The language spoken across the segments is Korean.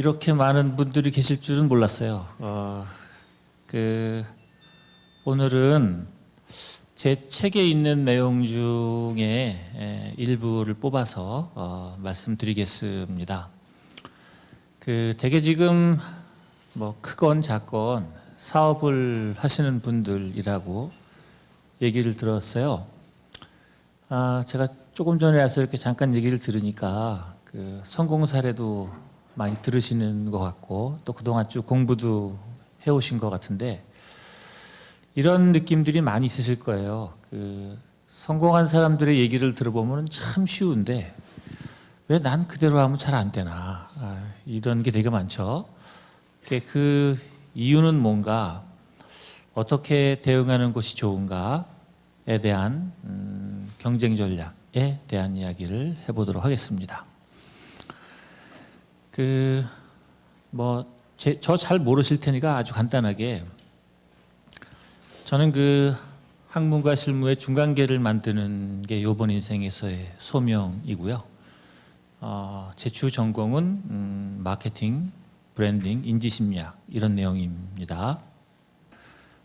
이렇게 많은 분들이 계실 줄은 몰랐어요. 오늘은 제 책에 있는 내용 중에 일부를 뽑아서 말씀드리겠습니다. 대개 지금 뭐 크건 작건 사업을 하시는 분들이라고 얘기를 들었어요. 제가 조금 전에 와서 이렇게 잠깐 얘기를 들으니까 성공 사례도 많이 들으시는 것 같고 또 그동안 쭉 공부도 해오신 것 같은데 이런 느낌들이 많이 있으실 거예요. 성공한 사람들의 얘기를 들어보면 참 쉬운데 왜 난 그대로 하면 잘 안 되나, 이런 게 되게 많죠. 그 이유는 뭔가, 어떻게 대응하는 것이 좋은가에 대한 경쟁 전략에 대한 이야기를 해보도록 하겠습니다. 저 잘 모르실 테니까 아주 간단하게, 저는 학문과 실무의 중간계를 만드는 게 이번 인생에서의 소명이고요. 제 주 전공은 마케팅, 브랜딩, 인지심리학 이런 내용입니다.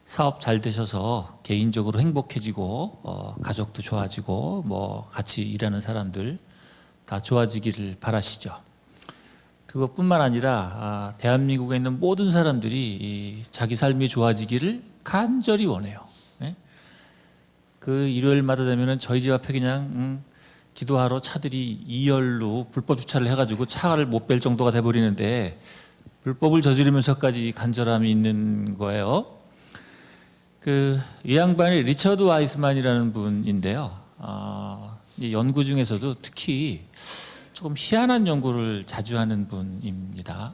사업 잘 되셔서 개인적으로 행복해지고 가족도 좋아지고 같이 일하는 사람들 다 좋아지기를 바라시죠. 그것뿐만 아니라 대한민국에 있는 모든 사람들이 자기 삶이 좋아지기를 간절히 원해요. 일요일마다 되면은 저희 집 앞에 그냥 기도하러 차들이 2열로 불법 주차를 해가지고 차를 못 뺄 정도가 돼버리는데 불법을 저지르면서까지 간절함이 있는 거예요. 이 양반이 리처드 와이스만이라는 분인데요. 이 연구 중에서도 특히 조금 희한한 연구를 자주 하는 분입니다.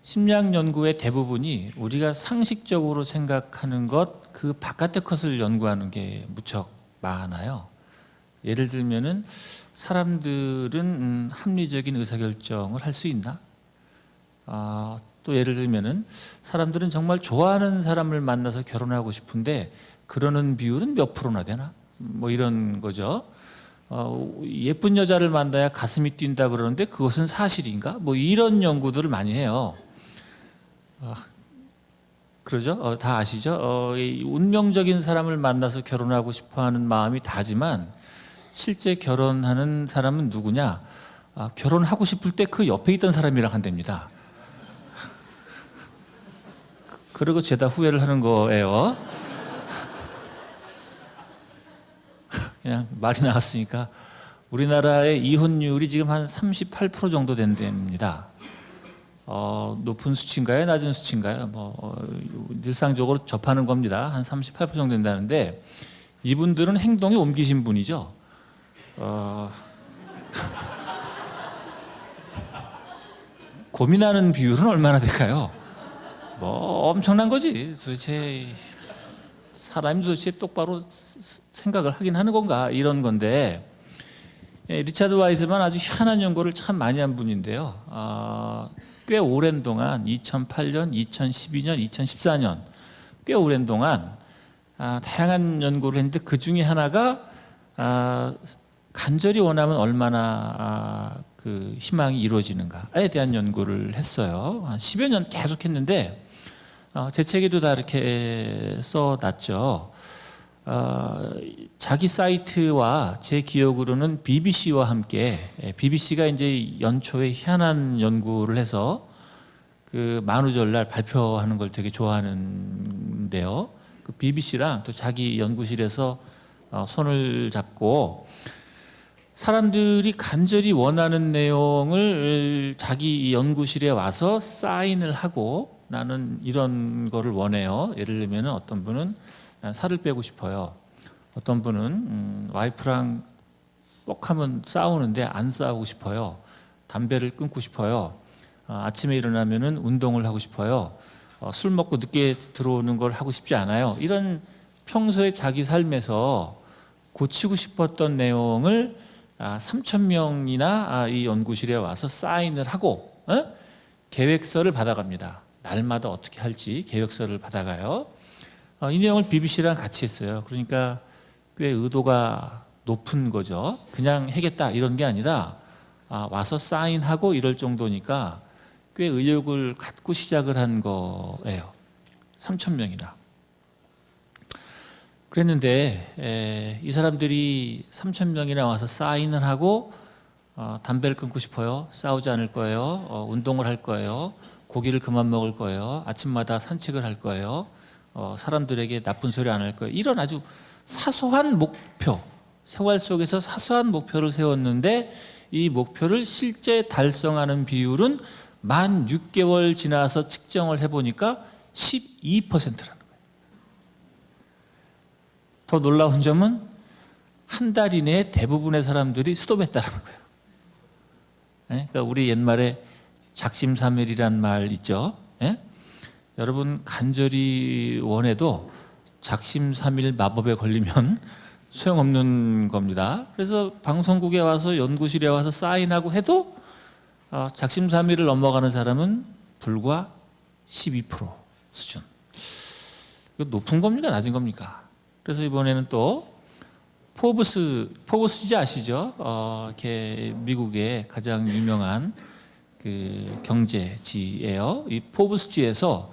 심리학 연구의 대부분이 우리가 상식적으로 생각하는 것 그 바깥의 컷을 연구하는 게 무척 많아요. 예를 들면은 사람들은 합리적인 의사결정을 할 수 있나? 또 예를 들면은 사람들은 정말 좋아하는 사람을 만나서 결혼하고 싶은데 그러는 비율은 몇 프로나 되나? 이런 거죠. 예쁜 여자를 만나야 가슴이 뛴다 그러는데 그것은 사실인가? 이런 연구들을 많이 해요. 그러죠? 다 아시죠? 운명적인 사람을 만나서 결혼하고 싶어하는 마음이 다지만 실제 결혼하는 사람은 누구냐? 결혼하고 싶을 때 그 옆에 있던 사람이랑 한답니다. 그리고 죄다 후회를 하는 거예요. 그냥 말이 나왔으니까 우리나라의 이혼율이 지금 한 38% 정도 된답니다. 높은 수치인가요? 낮은 수치인가요? 일상적으로 접하는 겁니다. 한 38% 정도 된다는데 이분들은 행동에 옮기신 분이죠. 고민하는 비율은 얼마나 될까요? 엄청난 거지. 도대체 사람이 도대체 똑바로 생각을 하긴 하는 건가, 이런 건데, 리차드 와이즈만 아주 희한한 연구를 참 많이 한 분인데요. 꽤 오랜 동안 2008년, 2012년, 2014년 꽤 오랜 동안 다양한 연구를 했는데 그 중에 하나가 간절히 원하면 얼마나 희망이 이루어지는가에 대한 연구를 했어요. 한 10여 년 계속 했는데 제 책에도 다 이렇게 써놨죠. 자기 사이트와 제 기억으로는 BBC와 함께, BBC가 이제 연초에 희한한 연구를 해서 만우절날 발표하는 걸 되게 좋아하는데요. BBC랑 또 자기 연구실에서 손을 잡고 사람들이 간절히 원하는 내용을 자기 연구실에 와서 사인을 하고, 나는 이런 거를 원해요. 예를 들면 어떤 분은 난 살을 빼고 싶어요. 어떤 분은 와이프랑 뻑하면 싸우는데 안 싸우고 싶어요. 담배를 끊고 싶어요. 아침에 일어나면은 운동을 하고 싶어요. 술 먹고 늦게 들어오는 걸 하고 싶지 않아요. 이런 평소에 자기 삶에서 고치고 싶었던 내용을 3,000명이나 이 연구실에 와서 사인을 하고 계획서를 받아갑니다. 날마다 어떻게 할지 계획서를 받아가요. 이 내용을 BBC랑 같이 했어요. 그러니까 꽤 의도가 높은 거죠. 그냥 해겠다 이런 게 아니라 와서 사인하고 이럴 정도니까 꽤 의욕을 갖고 시작을 한 거예요. 3,000명이나. 그랬는데 이 사람들이 3,000명이나 와서 사인을 하고 담배를 끊고 싶어요. 싸우지 않을 거예요. 운동을 할 거예요. 고기를 그만 먹을 거예요. 아침마다 산책을 할 거예요. 사람들에게 나쁜 소리 안 할 거예요. 이런 아주 사소한 목표, 생활 속에서 사소한 목표를 세웠는데 이 목표를 실제 달성하는 비율은 만 6개월 지나서 측정을 해보니까 12%라는 거예요. 더 놀라운 점은 한 달 이내에 대부분의 사람들이 스톱했다는 거예요. 그러니까 우리 옛말에 작심삼일이란 말 있죠. 여러분 간절히 원해도 작심삼일 마법에 걸리면 소용없는 겁니다. 그래서 방송국에 와서 연구실에 와서 사인하고 해도 작심삼일을 넘어가는 사람은 불과 12% 수준. 이거 높은 겁니까? 낮은 겁니까? 그래서 이번에는 또 포브스지 아시죠? 미국의 가장 유명한 그 경제지예요. 이 포브스지에서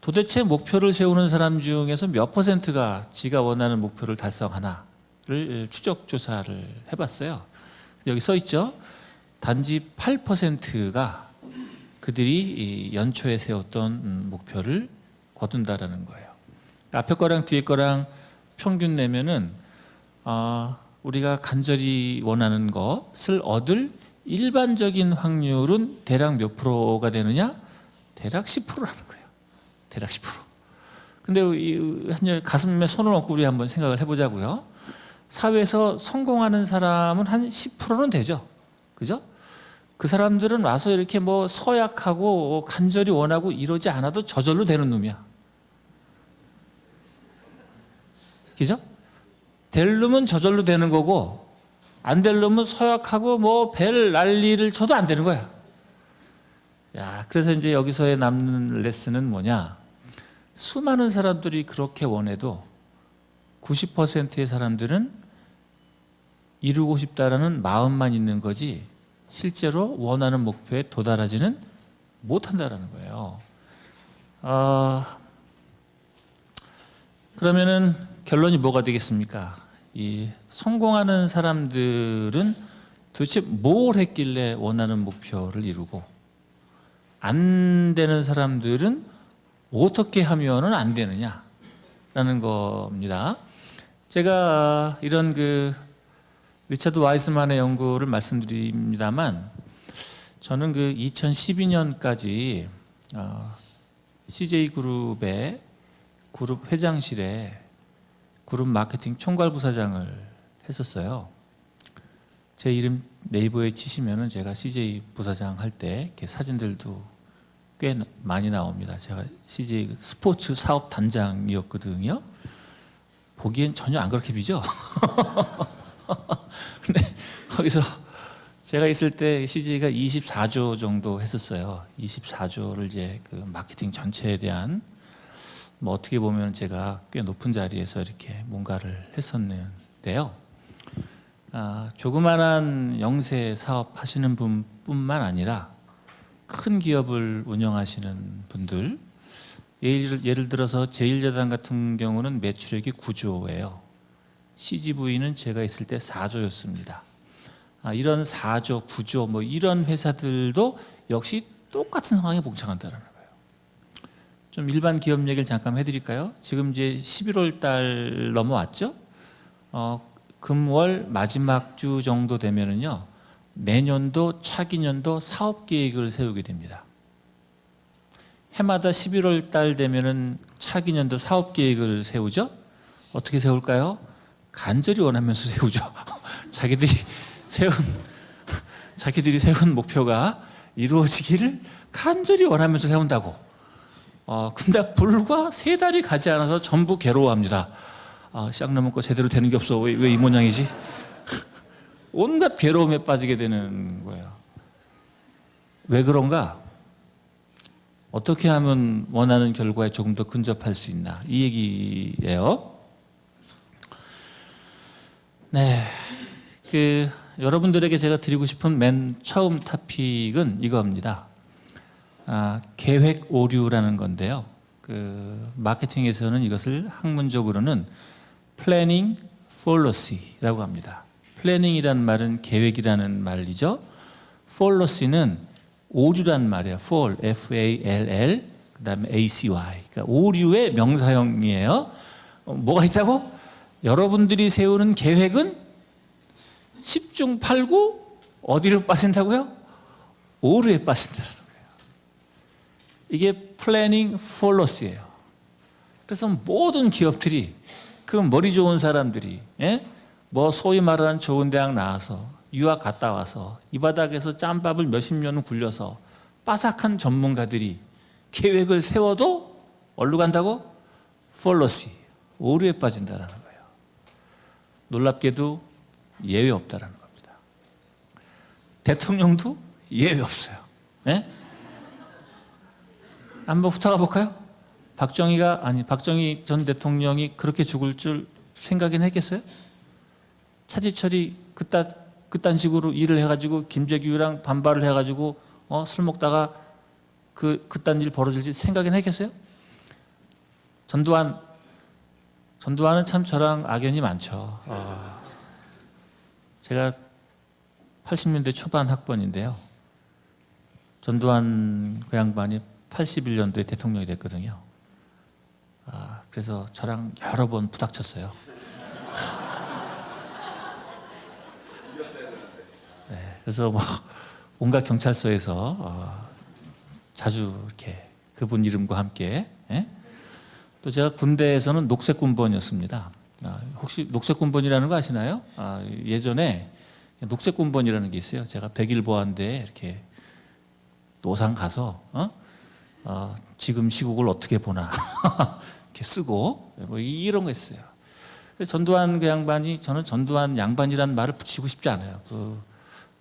도대체 목표를 세우는 사람 중에서 몇 퍼센트가 지가 원하는 목표를 달성하나를 추적 조사를 해봤어요. 여기 써 있죠. 단지 8%가 그들이 연초에 세웠던 목표를 거둔다라는 거예요. 앞에 거랑 뒤에 거랑 평균 내면은 우리가 간절히 원하는 것을 얻을 일반적인 확률은 대략 몇 프로가 되느냐? 대략 10%라는 거예요. 대략 10%. 근데 가슴에 손을 얹고 우리 한번 생각을 해보자고요. 사회에서 성공하는 사람은 한 10%는 되죠. 그죠? 그 사람들은 와서 이렇게 뭐 서약하고 간절히 원하고 이러지 않아도 저절로 되는 놈이야. 그죠? 될 놈은 저절로 되는 거고 안 될 놈은 서약하고 뭐 벨 난리를 쳐도 안 되는 거야. 야, 그래서 이제 여기서의 남는 레슨은 뭐냐? 수많은 사람들이 그렇게 원해도 90%의 사람들은 이루고 싶다라는 마음만 있는 거지 실제로 원하는 목표에 도달하지는 못한다라는 거예요. 그러면은 결론이 뭐가 되겠습니까? 이 성공하는 사람들은 도대체 뭘 했길래 원하는 목표를 이루고 안 되는 사람들은 어떻게 하면은 안 되느냐라는 겁니다. 제가 이런 그 리차드 와이스만의 연구를 말씀드립니다만 저는 그 2012년까지 CJ 그룹의 그룹 회장실에 그룹 마케팅 총괄 부사장을 했었어요. 제 이름 네이버에 치시면은 제가 CJ 부사장 할 때 이렇게 사진들도 꽤 많이 나옵니다. 제가 CJ 스포츠 사업 단장이었거든요. 보기엔 전혀 안 그렇게 비죠. 근데 거기서 제가 있을 때 CJ가 24조 정도 했었어요. 24조를 이제 그 마케팅 전체에 대한 뭐 어떻게 보면 제가 꽤 높은 자리에서 이렇게 뭔가를 했었는데요. 조그만한 영세 사업 하시는 분뿐만 아니라 큰 기업을 운영하시는 분들, 예를 들어서 제1재단 같은 경우는 매출액이 9조예요. CGV는 제가 있을 때 4조였습니다. 이런 4조, 9조 뭐 이런 회사들도 역시 똑같은 상황에 봉착한다는 거예요. 좀 일반 기업 얘기를 잠깐 해드릴까요? 지금 이제 11월 달 넘어왔죠? 금월 마지막 주 정도 되면은요, 내년도 차기년도 사업 계획을 세우게 됩니다. 해마다 11월 달 되면은 차기년도 사업 계획을 세우죠? 어떻게 세울까요? 간절히 원하면서 세우죠. 자기들이 세운 목표가 이루어지기를 간절히 원하면서 세운다고. 근데 불과 3달이 가지 않아서 전부 괴로워합니다. 쌍놈은 거 제대로 되는 게 없어. 왜 이 모양이지? 온갖 괴로움에 빠지게 되는 거예요. 왜 그런가? 어떻게 하면 원하는 결과에 조금 더 근접할 수 있나? 이 얘기예요. 네, 여러분들에게 제가 드리고 싶은 맨 처음 토픽은 이겁니다. 계획 오류라는 건데요. 그 마케팅에서는 이것을 학문적으로는 planning fallacy라고 합니다. planning이라는 말은 계획이라는 말이죠. fallacy는 오류란 말이에요. fall, F-A-L-L, 그 다음에 A-C-Y. 그러니까 오류의 명사형이에요. 뭐가 있다고? 여러분들이 세우는 계획은 10중 8구 어디로 빠진다고요? 오류에 빠진다는 거예요. 이게 플래닝 폴러스예요. 그래서 모든 기업들이 그 머리 좋은 사람들이 뭐 소위 말하는 좋은 대학 나와서 유학 갔다 와서 이 바닥에서 짬밥을 몇십 년을 굴려서 빠삭한 전문가들이 계획을 세워도 어디로 간다고? 폴러시, 오류에 빠진다는 거예요. 놀랍게도 예외 없다는 겁니다. 대통령도 예외 없어요. 네? 한번 훑어가 볼까요? 박정희 전 대통령이 그렇게 죽을 줄 생각은 했겠어요? 차지철이 그딴 식으로 일을 해가지고 김재규랑 반발을 해가지고 술 먹다가 그딴 일 벌어질지 생각은 했겠어요? 전두환은 참 저랑 악연이 많죠. 제가 80년대 초반 학번인데요. 전두환 그 양반이 81년도에 대통령이 됐거든요. 그래서 저랑 여러 번 부닥쳤어요. 네, 그래서 뭐 온갖 경찰서에서 자주 이렇게 그분 이름과 함께 또 제가 군대에서는 녹색군번이었습니다. 혹시 녹색군번이라는 거 아시나요? 예전에 녹색군번이라는 게 있어요. 제가 백일보안대에 이렇게 노상 가서 지금 시국을 어떻게 보나 이렇게 쓰고 뭐 이런 거 했어요. 전두환 그 양반이 저는 전두환 양반이라는 말을 붙이고 싶지 않아요.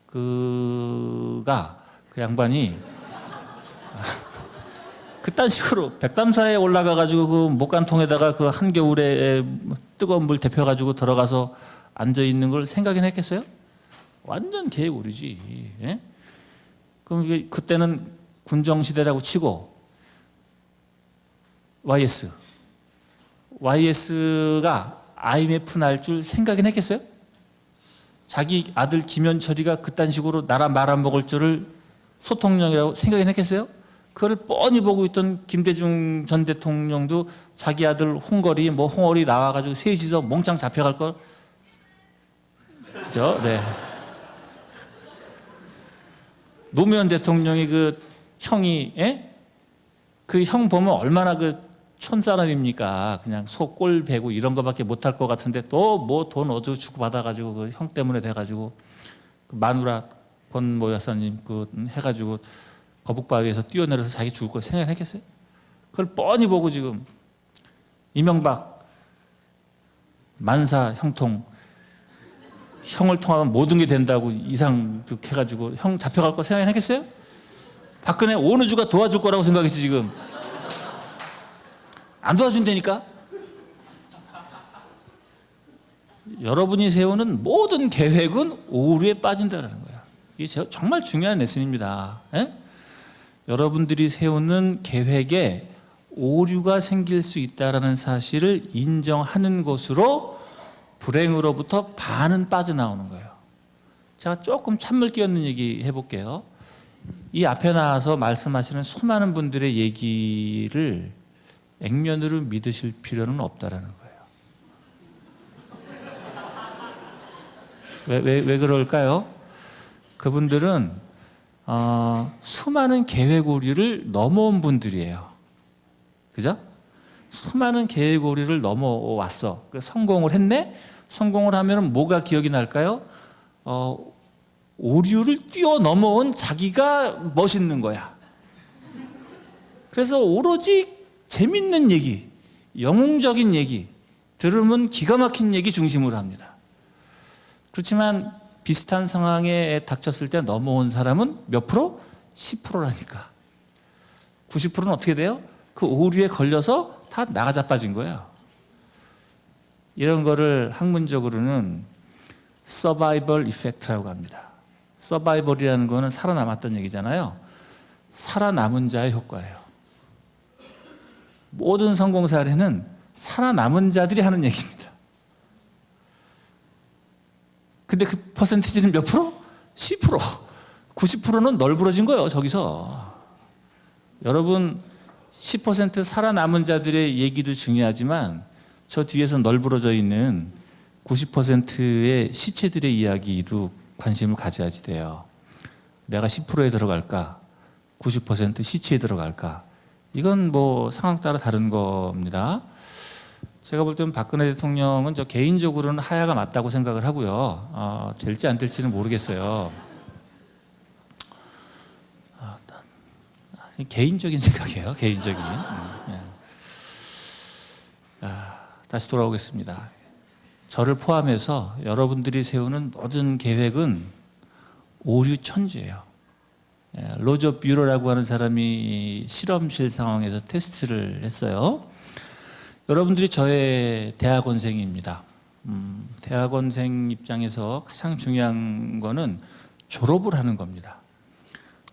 그 양반이 그딴 식으로 백담사에 올라가가지고 그 목간통에다가 그 한겨울에 뜨거운 물 데펴가지고 들어가서 앉아 있는 걸 생각이나 했겠어요? 완전 계획 오류지. 예? 그럼 그때는 군정시대라고 치고 YS가 IMF 날 줄 생각이나 했겠어요? 자기 아들 김현철이가 그딴 식으로 나라 말아먹을 줄을 소통령이라고 생각이나 했겠어요? 그걸 뻔히 보고 있던 김대중 전 대통령도 자기 아들 홍월이 나와가지고 셋이서 몽창 잡혀갈 걸, 그죠? 네. 노무현 대통령이 그 형이, 그 형 보면 얼마나 그 촌사람입니까? 그냥 소 꼴 베고 이런 거밖에 못할 것 같은데 또 뭐 돈 어디서 주고 받아가지고 그 형 때문에 돼가지고 그 마누라 권모 여사님 그 해가지고 거북바위에서 뛰어내려서 자기 죽을 걸 생각했겠어요? 그걸 뻔히 보고 지금 이명박 만사 형통 형을 통하면 모든 게 된다고 이상득해가지고 형 잡혀갈 거 생각했겠어요? 박근혜 어느 주가 도와줄 거라고 생각했지 지금. 안 도와준다니까? 여러분이 세우는 모든 계획은 오류에 빠진다는 거예요. 이게 정말 중요한 레슨입니다. 여러분들이 세우는 계획에 오류가 생길 수 있다는 사실을 인정하는 것으로 불행으로부터 반은 빠져나오는 거예요. 제가 조금 찬물 끼얹는 얘기 해볼게요. 이 앞에 나와서 말씀하시는 수많은 분들의 얘기를 액면으로 믿으실 필요는 없다라는 거예요. 왜 그럴까요? 그분들은 수많은 계획 오류를 넘어온 분들이에요. 그죠? 수많은 계획 오류를 넘어왔어. 성공을 했네? 성공을 하면 뭐가 기억이 날까요? 오류를 뛰어넘어온 자기가 멋있는 거야. 그래서 오로지 재밌는 얘기, 영웅적인 얘기, 들으면 기가 막힌 얘기 중심으로 합니다. 그렇지만 비슷한 상황에 닥쳤을 때 넘어온 사람은 몇 프로? 10%라니까. 90%는 어떻게 돼요? 그 오류에 걸려서 다 나가자빠진 거예요. 이런 거를 학문적으로는 서바이벌 이펙트라고 합니다. 서바이벌이라는 거는 살아남았던 얘기잖아요. 살아남은 자의 효과예요. 모든 성공 사례는 살아남은 자들이 하는 얘기입니다. 근데 그 퍼센티지는 몇 프로? 10%. 90%는 널브러진 거예요, 저기서. 여러분, 10% 살아남은 자들의 얘기도 중요하지만 저 뒤에서 널브러져 있는 90%의 시체들의 이야기도 관심을 가져야지 돼요. 내가 10%에 들어갈까? 90% 시체에 들어갈까? 이건 뭐 상황 따라 다른 겁니다. 제가 볼 때는 박근혜 대통령은 저 개인적으로는 하야가 맞다고 생각을 하고요. 될지 안 될지는 모르겠어요. 개인적인 생각이에요. 개인적인. 다시 돌아오겠습니다. 저를 포함해서 여러분들이 세우는 모든 계획은 오류천지예요. 로저 뷰러라고 하는 사람이 실험실 상황에서 테스트를 했어요. 여러분들이 저의 대학원생입니다. 대학원생 입장에서 가장 중요한 거는 졸업을 하는 겁니다.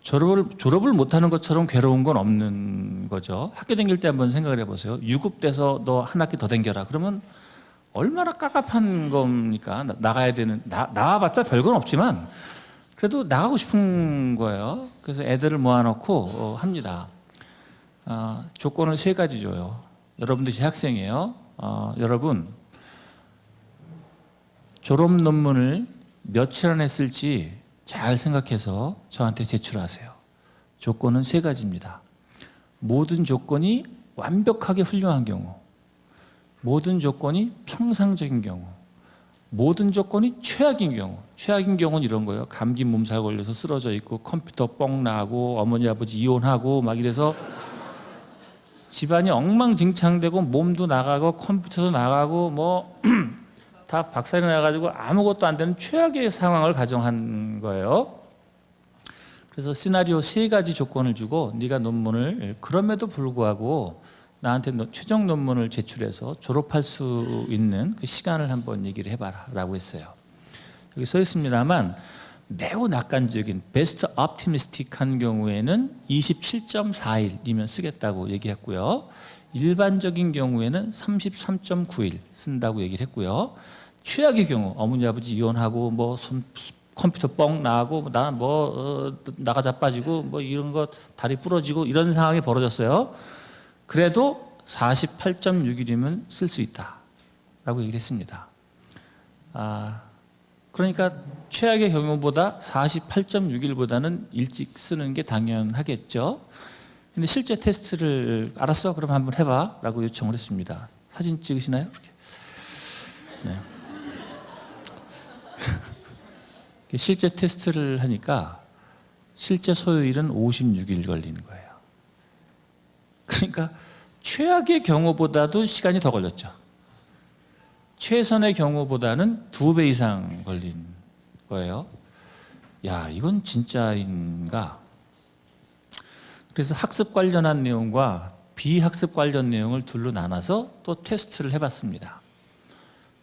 졸업을 못하는 것처럼 괴로운 건 없는 거죠. 학교 다닐 때 한번 생각을 해보세요. 유급돼서 너 한 학기 더 다녀라. 그러면 얼마나 깝깝한 겁니까? 나가야 되는, 나와봤자 별건 없지만 그래도 나가고 싶은 거예요. 그래서 애들을 모아놓고 합니다. 조건을 3가지 줘요. 여러분들이 학생이에요. 여러분, 졸업 논문을 며칠 안에 쓸지 잘 생각해서 저한테 제출하세요. 조건은 3가지입니다. 모든 조건이 완벽하게 훌륭한 경우, 모든 조건이 평상적인 경우, 모든 조건이 최악인 경우. 최악인 경우는 이런 거예요. 감기 몸살 걸려서 쓰러져 있고 컴퓨터 뻥 나고 어머니 아버지 이혼하고 막 이래서 집안이 엉망진창되고 몸도 나가고 컴퓨터도 나가고 뭐 다 박살이 나가지고 아무것도 안 되는 최악의 상황을 가정한 거예요. 그래서 시나리오 3가지 조건을 주고 네가 논문을 그럼에도 불구하고 나한테 최종 논문을 제출해서 졸업할 수 있는 그 시간을 한번 얘기를 해봐라 라고 했어요. 여기 써 있습니다만 매우 낙관적인 베스트 optimistic한 경우에는 27.4일이면 쓰겠다고 얘기했고요. 일반적인 경우에는 33.9일 쓴다고 얘기를 했고요. 최악의 경우 어머니 아버지 이혼하고 뭐 컴퓨터 뻥 나고 나는 나가 자빠지고 뭐 이런 거 다리 부러지고 이런 상황이 벌어졌어요. 그래도 48.6일이면 쓸 수 있다라고 얘기를 했습니다. 그러니까 최악의 경우보다 48.6일보다는 일찍 쓰는 게 당연하겠죠. 근데 실제 테스트를 알았어? 그럼 한번 해봐 라고 요청을 했습니다. 사진 찍으시나요? 이렇게. 네. 실제 테스트를 하니까 실제 소요일은 56일 걸리는 거예요. 그러니까 최악의 경우보다도 시간이 더 걸렸죠. 최선의 경우보다는 2배 이상 걸린 거예요. 야, 이건 진짜인가? 그래서 학습 관련한 내용과 비학습 관련 내용을 둘로 나눠서 또 테스트를 해봤습니다.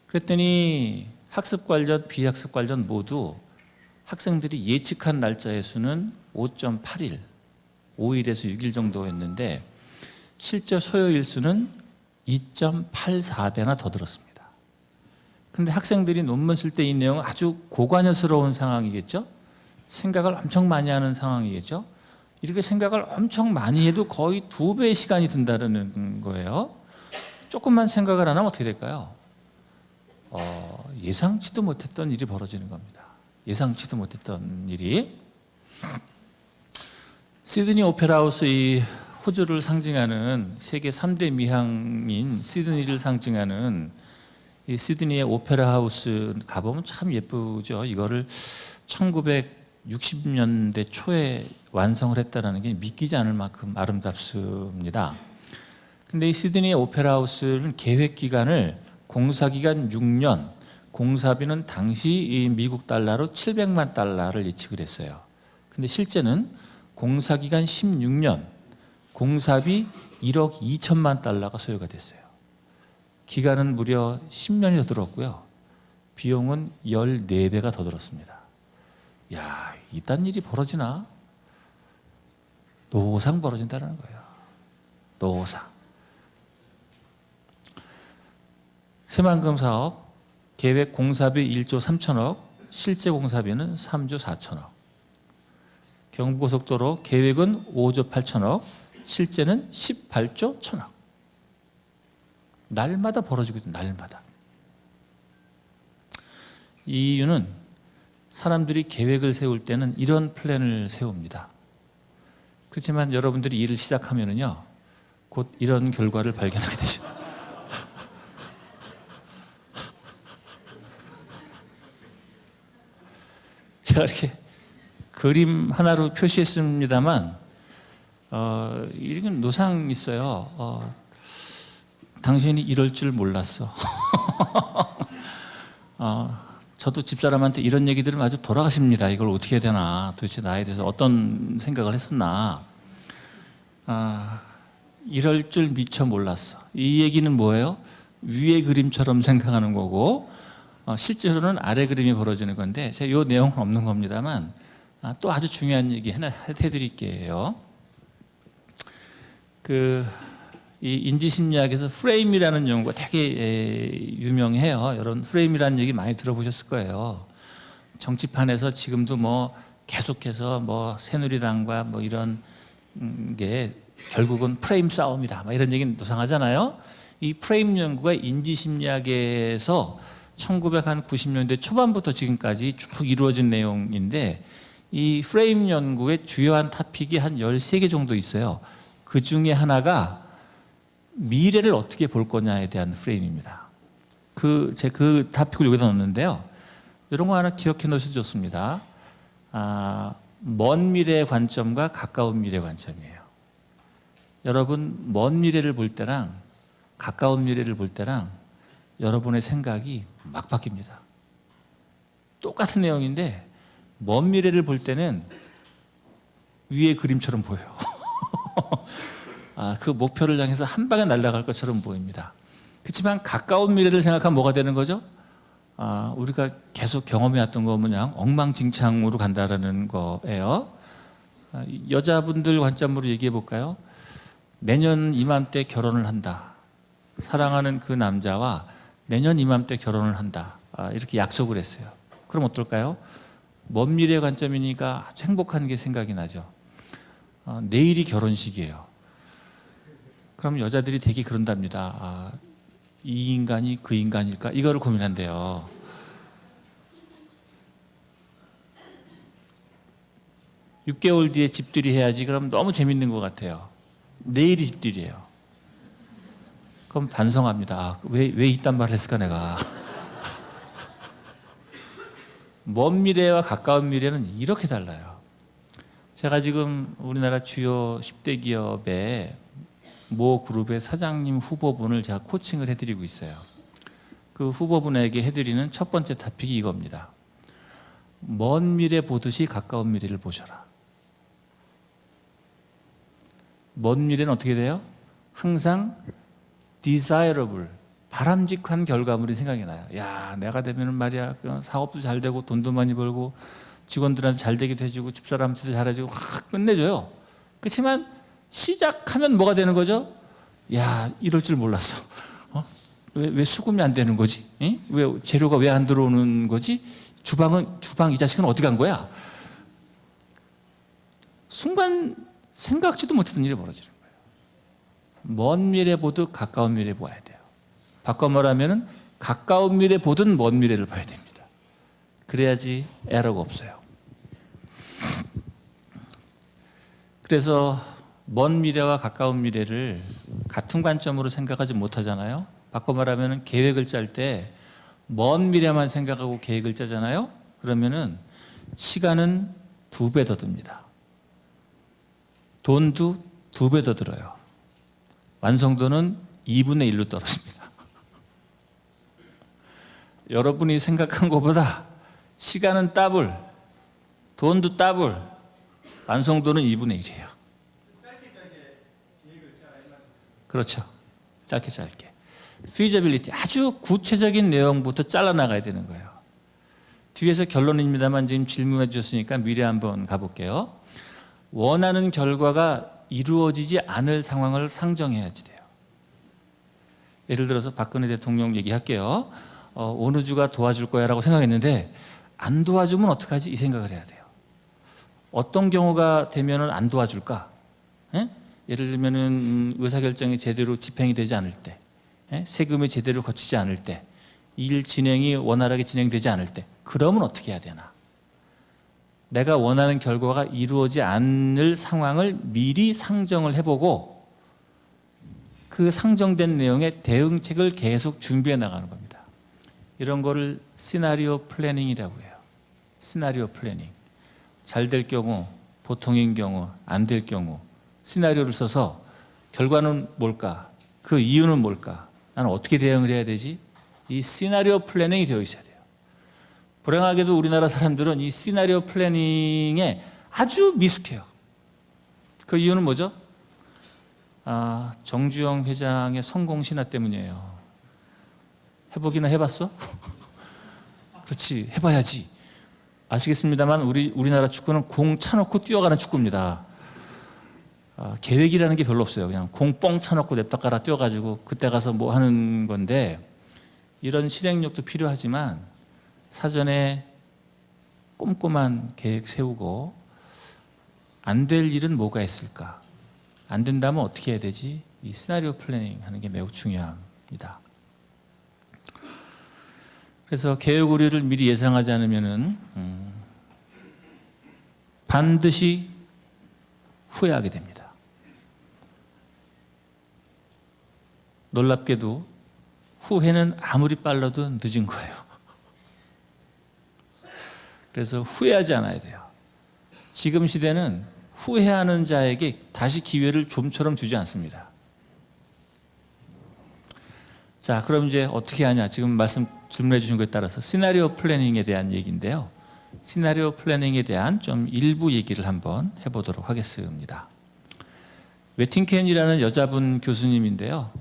그랬더니 학습 관련, 비학습 관련 모두 학생들이 예측한 날짜의 수는 5.8일, 5일에서 6일 정도였는데 실제 소요일 수는 2.84배나 더 들었습니다. 근데 학생들이 논문 쓸 때 이 내용은 아주 고관여스러운 상황이겠죠? 생각을 엄청 많이 하는 상황이겠죠? 이렇게 생각을 엄청 많이 해도 거의 2배의 시간이 든다는 거예요. 조금만 생각을 안 하면 어떻게 될까요? 예상치도 못했던 일이 벌어지는 겁니다. 예상치도 못했던 일이. 시드니 오페라 하우스, 이 호주를 상징하는 세계 3대 미항인 시드니를 상징하는 이 시드니의 오페라 하우스 가보면 참 예쁘죠. 이거를 1960년대 초에 완성을 했다는 게 믿기지 않을 만큼 아름답습니다. 근데 이 시드니 오페라 하우스는 계획 기간을 공사 기간 6년, 공사비는 당시 미국 달러로 700만 달러를 예측을 했어요. 근데 실제는 공사 기간 16년, 공사비 1억 2천만 달러가 소요가 됐어요. 기간은 무려 10년이 더 들었고요. 비용은 14배가 더 들었습니다. 야, 이딴 일이 벌어지나? 노상 벌어진다는 거예요. 노상. 새만금 사업 계획 공사비 1조 3천억, 실제 공사비는 3조 4천억. 경부고속도로 계획은 5조 8천억, 실제는 18조 1천억. 날마다 벌어지고 있어요. 날마다. 이 이유는 사람들이 계획을 세울 때는 이런 플랜을 세웁니다. 그렇지만 여러분들이 일을 시작하면은요, 곧 이런 결과를 발견하게 되죠. 제가 이렇게 그림 하나로 표시했습니다만, 이건 노상 있어요. 당신이 이럴 줄 몰랐어. 저도 집사람한테 이런 얘기 들으면 아주 돌아가십니다. 이걸 어떻게 해야 되나, 도대체 나에 대해서 어떤 생각을 했었나. 이럴 줄 미처 몰랐어. 이 얘기는 뭐예요? 위의 그림처럼 생각하는 거고, 실제로는 아래 그림이 벌어지는 건데, 제가 이 내용은 없는 겁니다만, 또 아주 중요한 얘기 하나 해드릴게요. 이 인지심리학에서 프레임이라는 용어가 되게 유명해요. 여러분 프레임이라는 얘기 많이 들어보셨을 거예요. 정치판에서 지금도 뭐 계속해서 뭐 새누리당과 뭐 이런 게 결국은 프레임 싸움이다, 막 이런 얘기는 노상하잖아요. 이 프레임 연구가 인지심리학에서 1990년대 초반부터 지금까지 쭉 이루어진 내용인데, 이 프레임 연구의 주요한 토픽이 한 13개 정도 있어요. 그 중에 하나가 미래를 어떻게 볼 거냐에 대한 프레임입니다. 제가 그 토픽을 여기다 넣었는데요. 이런 거 하나 기억해 놓으셔도 좋습니다. 먼 미래의 관점과 가까운 미래의 관점이에요. 여러분, 먼 미래를 볼 때랑 가까운 미래를 볼 때랑 여러분의 생각이 막 바뀝니다. 똑같은 내용인데 먼 미래를 볼 때는 위의 그림처럼 보여요. 그 목표를 향해서 한 방에 날아갈 것처럼 보입니다. 그렇지만 가까운 미래를 생각하면 뭐가 되는 거죠? 우리가 계속 경험해왔던 거 그냥 엉망진창으로 간다라는 거예요. 여자분들 관점으로 얘기해 볼까요? 내년 이맘때 결혼을 한다. 사랑하는 그 남자와 내년 이맘때 결혼을 한다. 이렇게 약속을 했어요. 그럼 어떨까요? 먼 미래 관점이니까 아주 행복한 게 생각이 나죠. 내일이 결혼식이에요. 그럼 여자들이 되게 그런답니다. 이 인간이 그 인간일까? 이거를 고민한대요. (6개월) 뒤에 집들이 해야지. 그럼 너무 재밌는 것 같아요. 내일이 집들이에요. 그럼 반성합니다. 왜 이딴 말을 했을까 내가. 먼 미래와 가까운 미래는 이렇게 달라요. 제가 지금 우리나라 주요 10대 기업의 모 그룹의 사장님 후보분을 제가 코칭을 해드리고 있어요. 그 후보분에게 해드리는 첫 번째 토픽이 이겁니다. 먼 미래 보듯이 가까운 미래를 보셔라. 먼 미래는 어떻게 돼요? 항상 desirable, 바람직한 결과물이 생각이 나요. 야, 내가 되면은 말이야, 사업도 잘 되고 돈도 많이 벌고 직원들한테 잘 되기도 해주고 집사람한테도 잘해주고 확 끝내줘요. 그렇지만 시작하면 뭐가 되는 거죠? 야, 이럴 줄 몰랐어. 왜 수금이 안 되는 거지? 왜 재료가 왜 안 들어오는 거지? 주방 이 자식은 어디 간 거야? 순간 생각지도 못했던 일이 벌어지는 거예요. 먼 미래 보듯 가까운 미래 보아야 돼요. 바꿔 말하면 가까운 미래 보듯 먼 미래를 봐야 됩니다. 그래야지 에러가 없어요. 그래서 먼 미래와 가까운 미래를 같은 관점으로 생각하지 못하잖아요. 바꿔 말하면 계획을 짤 때 먼 미래만 생각하고 계획을 짜잖아요. 그러면은 시간은 2배 더 듭니다. 돈도 2배 더 들어요. 완성도는 2분의 1로 떨어집니다. 여러분이 생각한 것보다 시간은 더블, 돈도 더블, 완성도는 2분의 1이에요. 그렇죠. 짧게. feasibility, 아주 구체적인 내용부터 잘라나가야 되는 거예요. 뒤에서 결론입니다만 지금 질문해 주셨으니까 미래 한번 가볼게요. 원하는 결과가 이루어지지 않을 상황을 상정해야지 돼요. 예를 들어서 박근혜 대통령 얘기할게요. 어느 주가 도와줄 거야 라고 생각했는데 안 도와주면 어떡하지? 이 생각을 해야 돼요. 어떤 경우가 되면 안 도와줄까? 예? 예를 들면 의사결정이 제대로 집행이 되지 않을 때, 예? 세금이 제대로 거치지 않을 때, 일 진행이 원활하게 진행되지 않을 때, 그러면 어떻게 해야 되나? 내가 원하는 결과가 이루어지지 않을 상황을 미리 상정을 해보고 그 상정된 내용의 대응책을 계속 준비해 나가는 겁니다. 이런 거를 시나리오 플래닝이라고 해요. 시나리오 플래닝. 잘 될 경우, 보통인 경우, 안 될 경우 시나리오를 써서 결과는 뭘까? 그 이유는 뭘까? 나는 어떻게 대응을 해야 되지? 이 시나리오 플래닝이 되어 있어야 돼요. 불행하게도 우리나라 사람들은 이 시나리오 플래닝에 아주 미숙해요. 그 이유는 뭐죠? 정주영 회장의 성공 신화 때문이에요. 해보기나 해봤어? 그렇지, 해봐야지. 아시겠습니다만 우리나라 축구는 공 차놓고 뛰어가는 축구입니다. 계획이라는 게 별로 없어요. 그냥 공 뻥 차놓고 냅다 깔아 뛰어가지고 그때 가서 뭐 하는 건데, 이런 실행력도 필요하지만 사전에 꼼꼼한 계획 세우고 안 될 일은 뭐가 있을까? 안 된다면 어떻게 해야 되지? 이 시나리오 플래닝 하는 게 매우 중요합니다. 그래서 계획 오류를 미리 예상하지 않으면은 반드시 후회하게 됩니다. 놀랍게도 후회는 아무리 빨라도 늦은 거예요. 그래서 후회하지 않아야 돼요. 지금 시대는 후회하는 자에게 다시 기회를 좀처럼 주지 않습니다. 자, 그럼 이제 어떻게 하냐? 지금 질문해 주신 것에 따라서 시나리오 플래닝에 대한 얘기인데요. 시나리오 플래닝에 대한 좀 일부 얘기를 한번 해보도록 하겠습니다. 웨팅켄이라는 여자분 교수님인데요.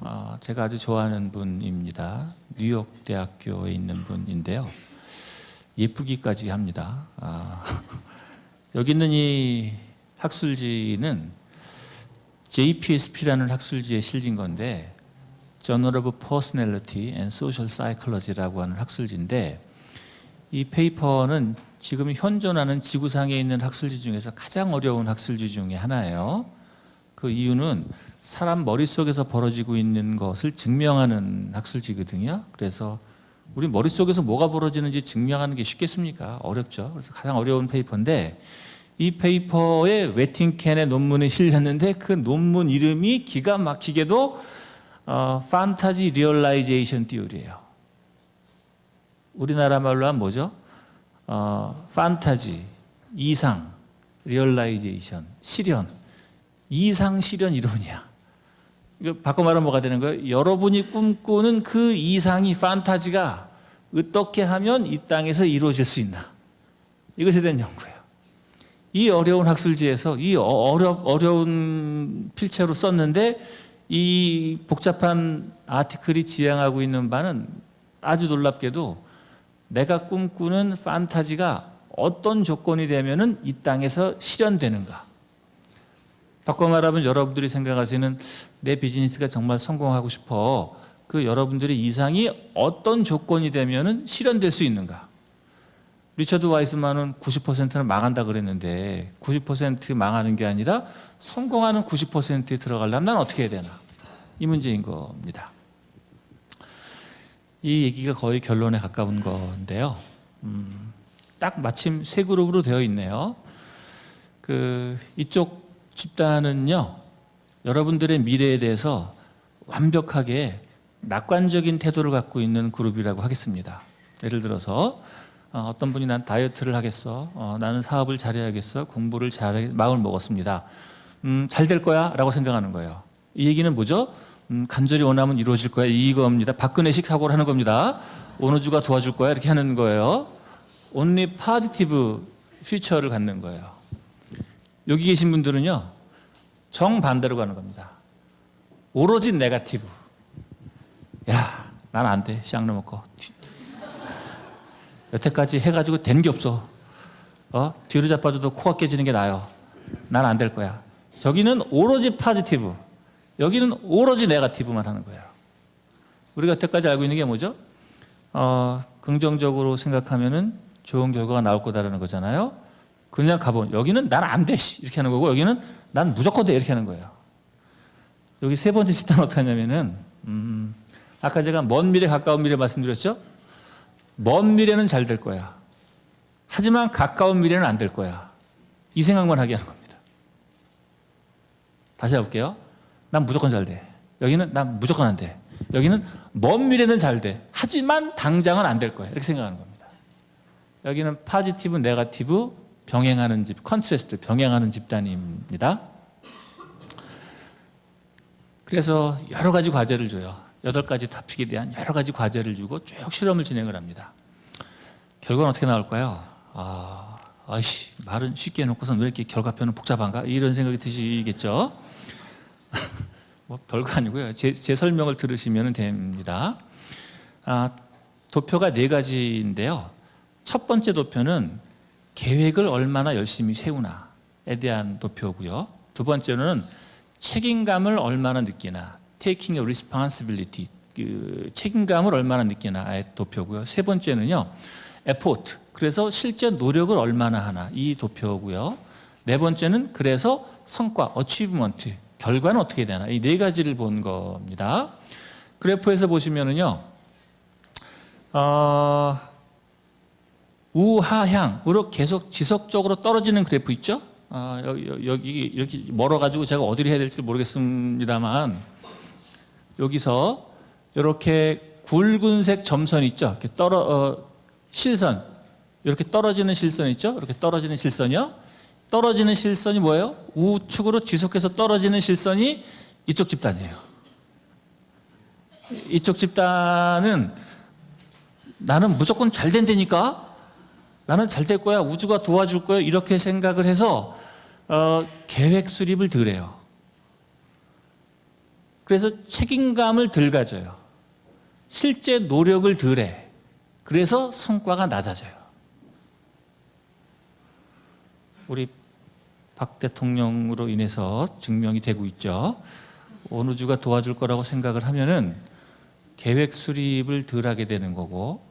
제가 아주 좋아하는 분입니다. 뉴욕 대학교에 있는 분인데요. 예쁘기까지 합니다. 여기 있는 이 학술지는 JPSP라는 학술지에 실린 건데 Journal of Personality and Social Psychology라고 하는 학술지인데, 이 페이퍼는 지금 현존하는 지구상에 있는 학술지 중에서 가장 어려운 학술지 중에 하나예요. 그 이유는 사람 머릿속에서 벌어지고 있는 것을 증명하는 학술지거든요. 그래서 우리 머릿속에서 뭐가 벌어지는지 증명하는 게 쉽겠습니까? 어렵죠. 그래서 가장 어려운 페이퍼인데, 이 페이퍼에 웨팅켄의 논문이 실렸는데 그 논문 이름이 기가 막히게도 판타지 리얼라이제이션 띠어리예요. 우리나라 말로 하면 뭐죠? 판타지, 이상, 리얼라이제이션, 실현, 이상 실현 이론이야. 이거 바꿔 말하면 뭐가 되는 거예요? 여러분이 꿈꾸는 그 이상이, 판타지가 어떻게 하면 이 땅에서 이루어질 수 있나? 이것에 대한 연구예요. 이 어려운 학술지에서 이 어려운 필체로 썼는데 이 복잡한 아티클이 지향하고 있는 바는 아주 놀랍게도 내가 꿈꾸는 판타지가 어떤 조건이 되면은 이 땅에서 실현되는가. 바꿔 말하면 여러분들이 생각하시는 내 비즈니스가 정말 성공하고 싶어. 그 여러분들의 이상이 어떤 조건이 되면은 실현될 수 있는가. 리처드 와이스만은 90%는 망한다 그랬는데 90% 망하는 게 아니라 성공하는 90%에 들어가려면 난 어떻게 해야 되나? 이 문제인 겁니다. 이 얘기가 거의 결론에 가까운 건데요. 딱 마침 세 그룹으로 되어 있네요. 이쪽 집단은요, 여러분들의 미래에 대해서 완벽하게 낙관적인 태도를 갖고 있는 그룹이라고 하겠습니다. 예를 들어서 어떤 분이 난 다이어트를 하겠어, 나는 사업을 잘해야겠어, 공부를 잘해, 마음을 먹었습니다. 잘 될 거야 라고 생각하는 거예요. 이 얘기는 뭐죠? 간절히 원하면 이루어질 거야, 이겁니다. 박근혜식 사고를 하는 겁니다. 어느 주가 도와줄 거야 이렇게 하는 거예요. only positive future를 갖는 거예요. 여기 계신 분들은요, 정반대로 가는 겁니다. 오로지 네거티브. 야, 난 안 돼, 쌍놈 먹고. 여태까지 해가지고 된 게 없어. 뒤로 자빠져도 코가 깨지는 게 나아요. 난 안 될 거야. 저기는 오로지 포지티브, 여기는 오로지 네거티브만 하는 거예요. 우리가 여태까지 알고 있는 게 뭐죠? 긍정적으로 생각하면은 좋은 결과가 나올 거다라는 거잖아요. 그냥 가본 여기는 난 안 돼 이렇게 하는 거고, 여기는 난 무조건 돼 이렇게 하는 거예요. 여기 세 번째 집단은 어떻게 하냐면은 아까 제가 먼 미래 가까운 미래 말씀드렸죠. 먼 미래는 잘 될 거야. 하지만 가까운 미래는 안 될 거야. 이 생각만 하게 하는 겁니다. 다시 해볼게요. 난 무조건 잘 돼. 여기는 난 무조건 안 돼. 여기는 먼 미래는 잘 돼. 하지만 당장은 안 될 거야. 이렇게 생각하는 겁니다. 여기는 포지티브, 네거티브 병행하는 컨트레스트 병행하는 집단입니다. 그래서 여러 가지 과제를 줘요. 8가지 토픽에 대한 여러 가지 과제를 주고 쭉 실험을 진행을 합니다. 결과는 어떻게 나올까요? 아이씨, 말은 쉽게 해놓고선 왜 이렇게 결과표는 복잡한가? 이런 생각이 드시겠죠? 뭐 별거 아니고요. 제 설명을 들으시면 됩니다. 도표가 4가지인데요. 첫 번째 도표는 계획을 얼마나 열심히 세우나에 대한 도표고요. 두 번째는 책임감을 얼마나 느끼나, taking a responsibility, 책임감을 얼마나 느끼나의 도표고요. 세 번째는요, effort, 그래서 실제 노력을 얼마나 하나, 이 도표고요. 네 번째는 그래서 성과, achievement, 결과는 어떻게 되나, 이 4가지를 본 겁니다. 그래프에서 보시면은요, 우하향으로 계속 지속적으로 떨어지는 그래프 있죠? 여기 이렇게 멀어가지고 제가 어디를 해야 될지 모르겠습니다만, 여기서 이렇게 굵은색 점선 있죠? 이렇게 실선, 이렇게 떨어지는 실선 있죠? 이렇게 떨어지는 실선이요. 떨어지는 실선이 뭐예요? 우측으로 지속해서 떨어지는 실선이 이쪽 집단이에요. 이쪽 집단은 나는 무조건 잘 된다니까, 나는 잘 될 거야, 우주가 도와줄 거야, 이렇게 생각을 해서 계획 수립을 덜 해요. 그래서 책임감을 덜 가져요. 실제 노력을 덜 해. 그래서 성과가 낮아져요. 우리 박 대통령으로 인해서 증명이 되고 있죠. 어느 주가 도와줄 거라고 생각을 하면은 계획 수립을 덜 하게 되는 거고,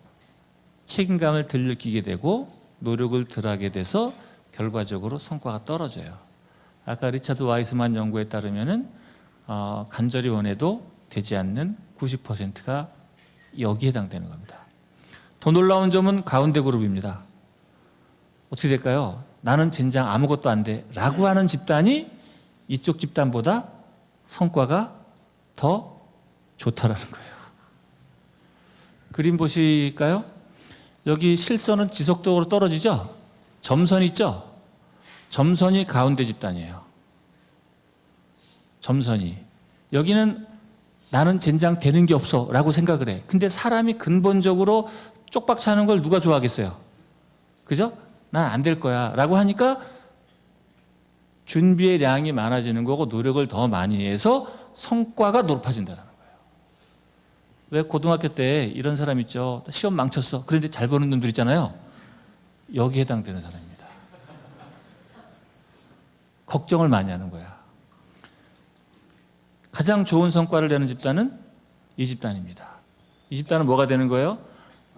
책임감을 덜 느끼게 되고, 노력을 덜 하게 돼서 결과적으로 성과가 떨어져요. 아까 리차드 와이스만 연구에 따르면은 간절히 원해도 되지 않는 90%가 여기에 해당되는 겁니다. 더 놀라운 점은 가운데 그룹입니다. 어떻게 될까요? 나는 젠장 아무것도 안 돼 라고 하는 집단이 이쪽 집단보다 성과가 더 좋다라는 거예요. 그림 보실까요? 여기 실선은 지속적으로 떨어지죠? 점선이 있죠? 점선이 가운데 집단이에요. 점선이. 여기는 나는 젠장 되는 게 없어 라고 생각을 해. 근데 사람이 근본적으로 쪽박 차는 걸 누가 좋아하겠어요? 그죠? 난 안 될 거야 라고 하니까 준비의 양이 많아지는 거고, 노력을 더 많이 해서 성과가 높아진다는 거예요. 왜 고등학교 때 이런 사람 있죠? 시험 망쳤어. 그런데 잘 보는 놈들 있잖아요. 여기에 해당되는 사람입니다. 걱정을 많이 하는 거야. 가장 좋은 성과를 내는 집단은 이 집단입니다. 이 집단은 뭐가 되는 거예요?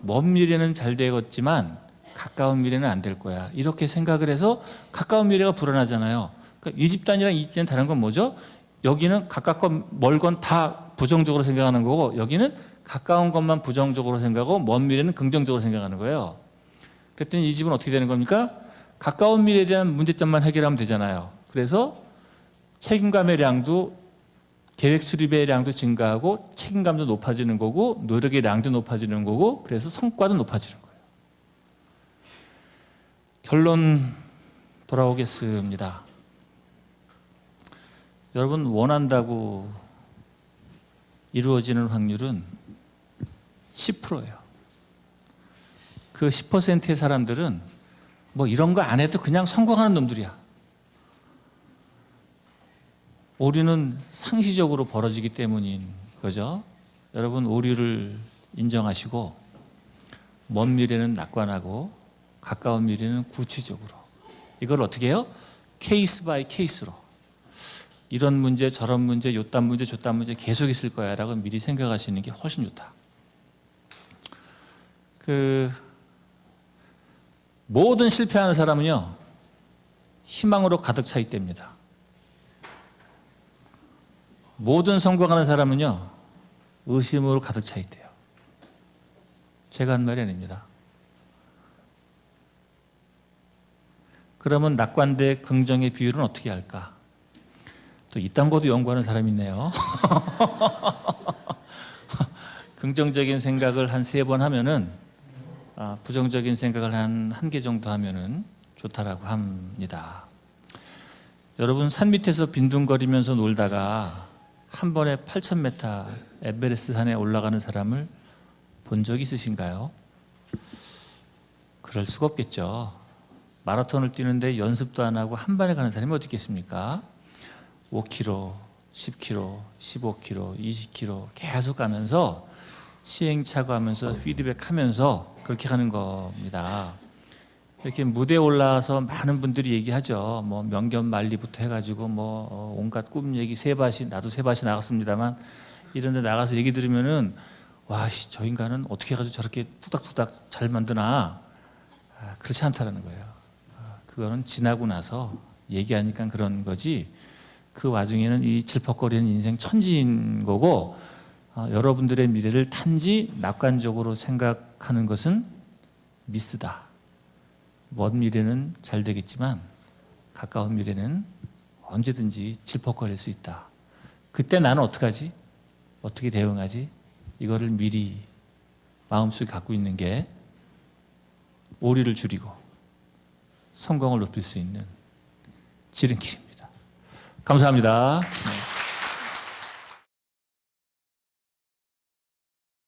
먼 미래는 잘 되겠지만 가까운 미래는 안 될 거야, 이렇게 생각을 해서 가까운 미래가 불안하잖아요. 그러니까 이 집단이랑 이 집단이 다른 건 뭐죠? 여기는 가깝건 멀건 다 부정적으로 생각하는 거고, 여기는 가까운 것만 부정적으로 생각하고 먼 미래는 긍정적으로 생각하는 거예요. 그랬더니 이 집은 어떻게 되는 겁니까? 가까운 미래에 대한 문제점만 해결하면 되잖아요. 그래서 책임감의 양도, 계획 수립의 양도 증가하고, 책임감도 높아지는 거고, 노력의 양도 높아지는 거고, 그래서 성과도 높아지는 거예요. 결론 돌아오겠습니다. 여러분, 원한다고 이루어지는 확률은 10%예요. 그 10%의 사람들은 뭐 이런 거 안 해도 그냥 성공하는 놈들이야. 오류는 상시적으로 벌어지기 때문인 거죠. 여러분, 오류를 인정하시고, 먼 미래는 낙관하고 가까운 미래는 구체적으로, 이걸 어떻게 해요? 케이스 바이 케이스로 이런 문제 저런 문제 요딴 문제 저딴 문제 계속 있을 거야 라고 미리 생각하시는 게 훨씬 좋다. 모든 실패하는 사람은요 희망으로 가득 차 있답니다. 모든 성공하는 사람은요 의심으로 가득 차 있대요. 제가 한 말이 아닙니다. 그러면 낙관 대 긍정의 비율은 어떻게 할까? 또 이딴 것도 연구하는 사람이 있네요. 긍정적인 생각을 한 3번 하면은 부정적인 생각을 한 1개 정도 하면은 좋다라고 합니다. 여러분 산 밑에서 빈둥거리면서 놀다가 한 번에 8,000m 에베레스트 산에 올라가는 사람을 본 적 있으신가요? 그럴 수가 없겠죠. 마라톤을 뛰는데 연습도 안 하고 한 번에 가는 사람이 어디 있겠습니까? 5km, 10km, 15km, 20km 계속 가면서 시행착오하면서 피드백하면서 그렇게 가는 겁니다. 이렇게 무대에 올라와서 많은 분들이 얘기하죠. 뭐 명견만리부터 해가지고 뭐 온갖 꿈 얘기 세밭이 나도 세밭이 나갔습니다만 이런데 나가서 얘기 들으면은 와, 저 인간은 어떻게 해가지고 저렇게 뚝딱뚝딱 잘 만드나? 그렇지 않다라는 거예요. 그거는 지나고 나서 얘기하니까 그런 거지. 그 와중에는 이 질퍽거리는 인생 천지인 거고 여러분들의 미래를 단지 낙관적으로 생각하는 것은 미스다. 먼 미래는 잘 되겠지만 가까운 미래는 언제든지 질퍽거릴 수 있다. 그때 나는 어떡하지? 어떻게 대응하지? 이거를 미리 마음속에 갖고 있는 게 오류를 줄이고 성공을 높일 수 있는 지름길입니다. 감사합니다.